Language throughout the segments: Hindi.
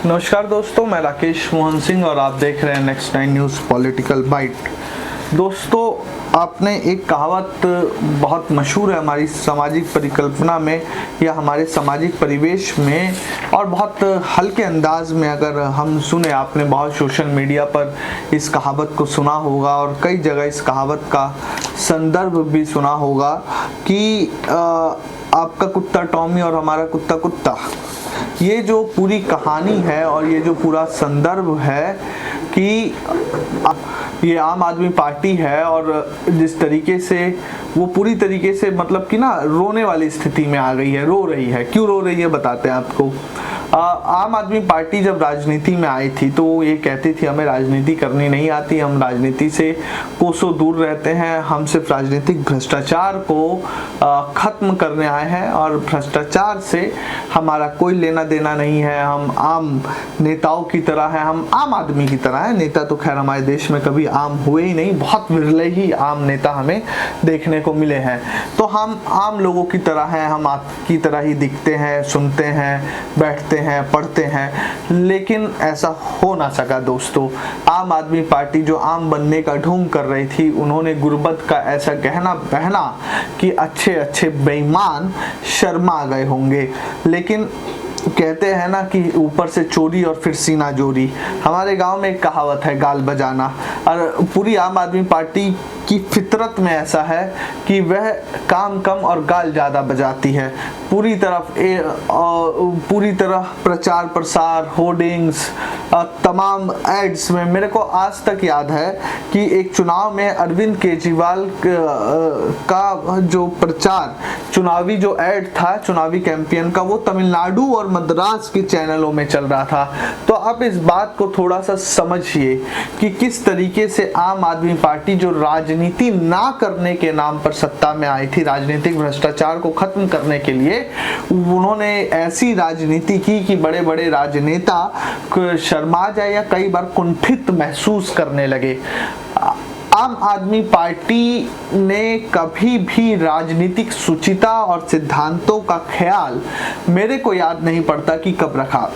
नमस्कार दोस्तों, मैं राकेश मोहन सिंह और आप देख रहे हैं नेक्स्ट 9 न्यूज़ पॉलिटिकल बाइट। दोस्तों, आपने एक कहावत बहुत मशहूर है हमारी सामाजिक परिकल्पना में या हमारे सामाजिक परिवेश में, और बहुत हल्के अंदाज में अगर हम सुने, आपने बहुत सोशल मीडिया पर इस कहावत को सुना होगा और कई जगह इस कहावत का संदर्भ भी सुना होगा कि आपका कुत्ता टॉमी और हमारा कुत्ता कुत्ता। ये जो पूरी कहानी है और ये जो पूरा संदर्भ है कि ये आम आदमी पार्टी है और जिस तरीके से वो पूरी तरीके से मतलब कि ना रोने वाली स्थिति में आ गई है, रो रही है। क्यों रो रही है बताते हैं आपको। आम आदमी पार्टी जब राजनीति में आई थी तो वो ये कहती थी हमें राजनीति करनी नहीं आती, हम राजनीति से कोसों दूर रहते हैं, हम सिर्फ राजनीतिक भ्रष्टाचार को खत्म करने आए हैं और भ्रष्टाचार से हमारा कोई लेना देना नहीं है, हम आम नेताओं की तरह हैं, हम आम आदमी की तरह हैं। नेता तो खैर हमारे देश में कभी आम हुए ही नहीं, बहुत विरले ही आम नेता हमें देखने को मिले हैं। तो हम आम लोगों की तरह हैं, हम आपकी तरह ही दिखते हैं, सुनते हैं, बैठते हैं, पढ़ते हैं, लेकिन ऐसा हो ना सका दोस्तों। आम आदमी पार्टी जो आम बनने का ढोंग कर रही थी, उन्होंने गुर्बत का ऐसा गहना पहना कि अच्छे अच्छे बेईमान शर्मा गए होंगे। लेकिन कहते हैं ना कि ऊपर से चोरी और फिर सीना जोरी। हमारे गांव में एक कहावत है, गाल बजाना, और पूरी आम आदमी पार्टी की फितरत में ऐसा है कि वह काम कम और गाल ज़्यादा बजाती है। पूरी तरह प्रचार प्रसार, होर्डिंग्स, तमाम एड्स में मेरे को आज तक याद है कि एक चुनाव में अरविंद केजरीवाल का जो प्रचार, चुनावी जो एड था, चुनावी कैंपेन का, वो तमिलनाडु और मद्रास के चैनलों में चल रहा था। तो आप इस बात को थोड़ा सा समझिए कि किस तरीके से आम आदमी पार्टी जो राजनीति ना करने के नाम पर सत्ता में आई थी, राजनीतिक भ्रष्टाचार को खत्म करने के लिए उन्होंने ऐसी राजनीति की कि बड़े बड़े राजनेता शर्मा जाए या कई बार कुंठित महसूस करने लगे। आम आदमी पार्टी ने कभी भी राजनीतिक शुचिता और सिद्धांतों का ख्याल मेरे को याद नहीं पड़ता कि कब रखा।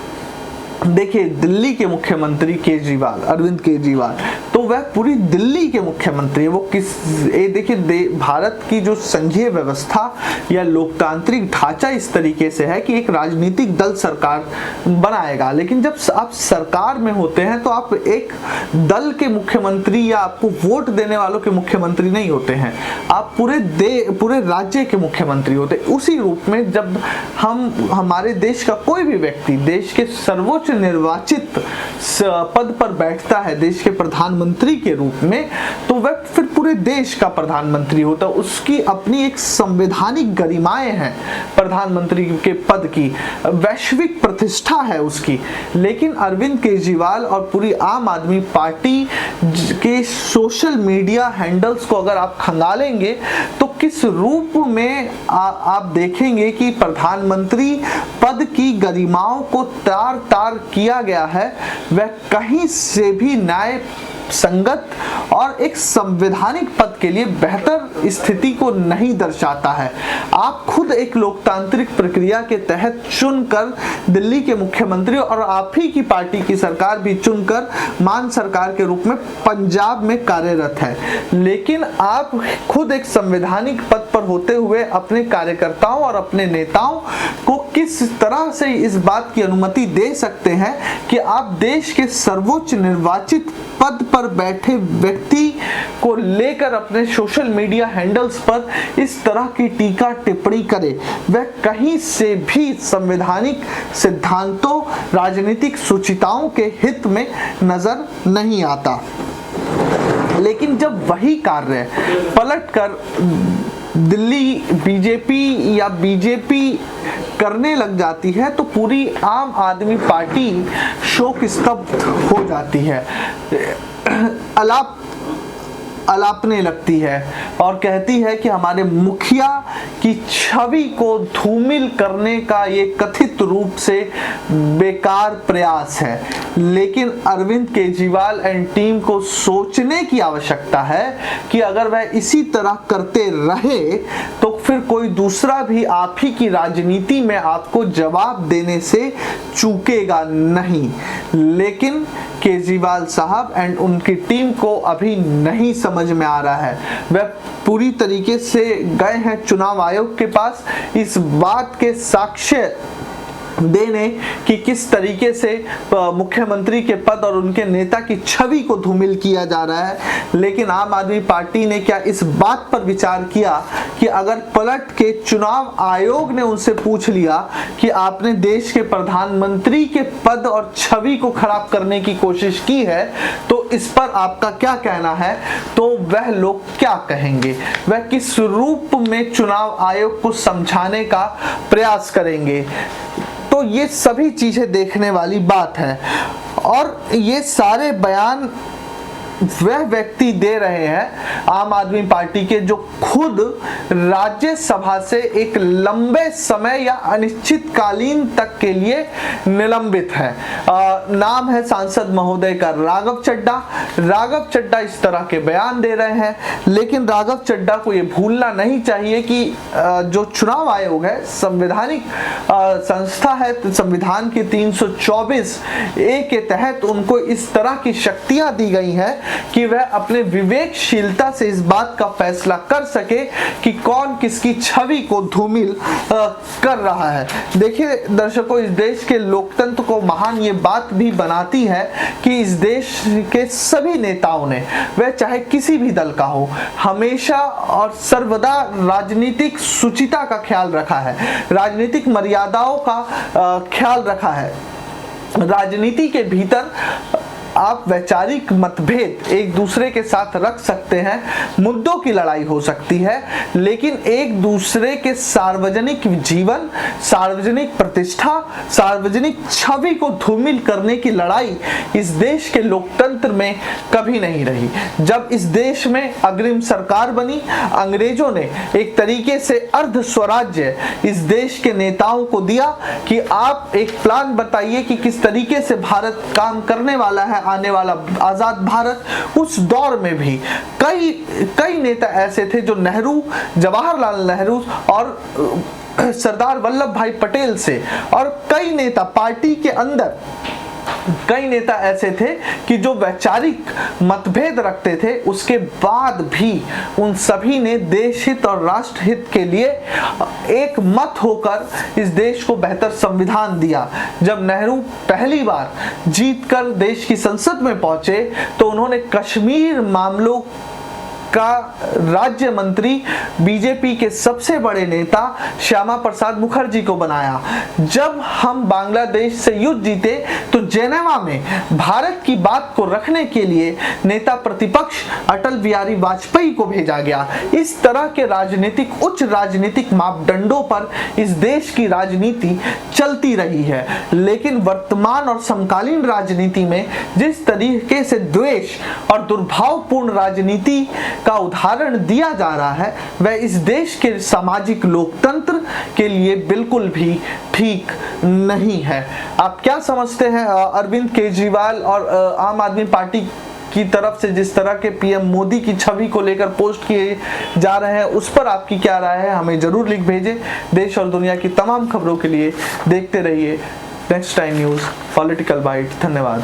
देखिए, दिल्ली के मुख्यमंत्री केजरीवाल, अरविंद केजरीवाल, तो वह पूरी दिल्ली के मुख्यमंत्री है। वो देखिए, भारत की जो संघीय व्यवस्था या लोकतांत्रिक ढांचा इस तरीके से है कि एक राजनीतिक दल सरकार बनाएगा, लेकिन जब आप सरकार में होते हैं तो आप एक दल के मुख्यमंत्री या आपको वोट देने वालों के मुख्यमंत्री नहीं होते हैं, आप पूरे राज्य के मुख्यमंत्री होते हैं। उसी रूप में जब हमारे देश का कोई भी व्यक्ति देश के सर्वोच्च निर्वाचित पद पर बैठता है, देश के प्रधानमंत्री के रूप में, तो वह फिर पूरे देश का प्रधानमंत्री होता है। उसकी अपनी एक संवैधानिक गरिमाएं हैं, प्रधानमंत्री के पद की वैश्विक प्रतिष्ठा है उसकी। लेकिन अरविंद केजरीवाल और पूरी आम आदमी पार्टी के सोशल मीडिया हैंडल्स को अगर आप खंगालेंगे तो किस रूप में आप देखेंगे कि प्रधानमंत्री पद की गरिमाओं को तार तार किया गया है, वह कहीं से भी न्याय संगत और एक संवैधानिक पद के लिए बेहतर स्थिति को नहीं दर्शाता है। आप खुद एक लोकतांत्रिक प्रक्रिया के तहत चुनकर दिल्ली के मुख्यमंत्री और आप ही की पार्टी की सरकार भी चुनकर मान सरकार के रूप में पंजाब में कार्यरत है, लेकिन आप खुद एक संवैधानिक पद पर होते हुए अपने कार्यकर्ताओं और अपने नेताओं को किस तरह से इस बात की अनुमति दे सकते हैं कि आप देश के सर्वोच्च निर्वाचित पद पर बैठे व्यक्ति को लेकर अपने सोशल मीडिया हैंडल्स पर इस तरह की टीका टिप्पणी करें। वह कहीं से भी संवैधानिक सिद्धांतों, राजनीतिक शुचिताओं के हित में नजर नहीं आता। लेकिन जब वही कार्य पलटकर दिल्ली बीजेपी करने लग जाती है तो पूरी आम आदमी पार्टी शोक स्तब्ध हो जाती है, अलापने लगती है और कहती है कि हमारे मुखिया की छवि को धूमिल करने का ये कथित रूप से बेकार प्रयास है। लेकिन अरविंद केजरीवाल एंड टीम को सोचने की आवश्यकता है कि अगर वह इसी तरह करते रहे तो फिर कोई दूसरा भी आप ही की राजनीति में आपको जवाब देने से चूकेगा नहीं। लेकिन केजरीवाल साहब एंड उनकी टीम को अभी नहीं समझ में आ रहा है। वह पूरी तरीके से गए हैं चुनाव आयोग के पास इस बात के साक्ष्य देने कि किस तरीके से मुख्यमंत्री के पद और उनके नेता की छवि को धूमिल किया जा रहा है। लेकिन आम आदमी पार्टी ने क्या इस बात पर विचार किया कि अगर पलट के चुनाव आयोग ने उनसे पूछ लिया कि आपने देश के प्रधानमंत्री के पद और छवि को खराब करने की कोशिश की है तो इस पर आपका क्या कहना है, तो वह लोग क्या कहेंगे, वह किस रूप में चुनाव आयोग को समझाने का प्रयास करेंगे। तो ये सभी चीजें देखने वाली बात है और ये सारे बयान वह व्यक्ति दे रहे हैं आम आदमी पार्टी के जो खुद राज्यसभा से एक लंबे समय या अनिश्चितकालीन तक के लिए निलंबित है। नाम है सांसद महोदय का राघव चड्डा। राघव चड्डा इस तरह के बयान दे रहे हैं, लेकिन राघव चड्डा को ये भूलना नहीं चाहिए कि जो चुनाव आयोग है संवैधानिक संस्था है, संविधान के 324 ए के तहत उनको इस तरह की शक्तियां दी गई हैं कि वह अपने विवेकशीलता से इस बात का फैसला कर सके कि कौन किसकी छवि को धूमिल कर रहा है। देखिए दर्शकों, इस देश के लोकतंत्र को महान ये बात भी बनाती है कि इस देश के सभी नेताओं ने, वह चाहे किसी भी दल का हो, हमेशा और सर्वदा राजनीतिक शुचिता का ख्याल रखा है, राजनीतिक मर्यादाओं का ख्याल रखा है। राजनीति के भीतर आप वैचारिक मतभेद एक दूसरे के साथ रख सकते हैं, मुद्दों की लड़ाई हो सकती है, लेकिन एक दूसरे के सार्वजनिक जीवन, सार्वजनिक प्रतिष्ठा, सार्वजनिक छवि को धूमिल करने की लड़ाई इस देश के लोकतंत्र में कभी नहीं रही। जब इस देश में अग्रिम सरकार बनी, अंग्रेजों ने एक तरीके से अर्ध स्वराज्य इस देश के नेताओं को दिया कि आप एक प्लान बताइए कि किस तरीके से भारत काम करने वाला है, आने वाला आजाद भारत। उस दौर में भी कई नेता ऐसे थे जो नेहरू, जवाहरलाल नेहरू और सरदार वल्लभ भाई पटेल से, और कई नेता पार्टी के अंदर कई नेता ऐसे थे कि जो वैचारिक मतभेद रखते थे, उसके बाद भी उन सभी ने देश हित और राष्ट्र हित के लिए एक मत होकर इस देश को बेहतर संविधान दिया। जब नेहरू पहली बार जीतकर देश की संसद में पहुंचे तो उन्होंने कश्मीर मामलों का राज्य मंत्री बीजेपी के सबसे बड़े नेता श्यामा प्रसाद मुखर्जी को बनाया। जब हम बांग्लादेश से युद्ध जीते तो जेनेवा में भारत की बात को रखने के लिए नेता प्रतिपक्ष अटल बिहारी वाजपेयी को भेजा गया। इस तरह के राजनीतिक, उच्च राजनीतिक मापदंडों पर इस देश की राजनीति चलती रही है। लेकिन वर्तमान और समकालीन राजनीति में जिस तरीके से द्वेष और दुर्भावपूर्ण राजनीति का उदाहरण दिया जा रहा है, वह इस देश के सामाजिक लोकतंत्र के लिए बिल्कुल भी ठीक नहीं है। आप क्या समझते हैं? अरविंद केजरीवाल और आम आदमी पार्टी की तरफ से जिस तरह के पीएम मोदी की छवि को लेकर पोस्ट किए जा रहे हैं, उस पर आपकी क्या राय है? हमें जरूर लिख भेजें। देश और दुनिया की तमाम खबरों के लिए देखते रहिए next time news political bite. धन्यवाद।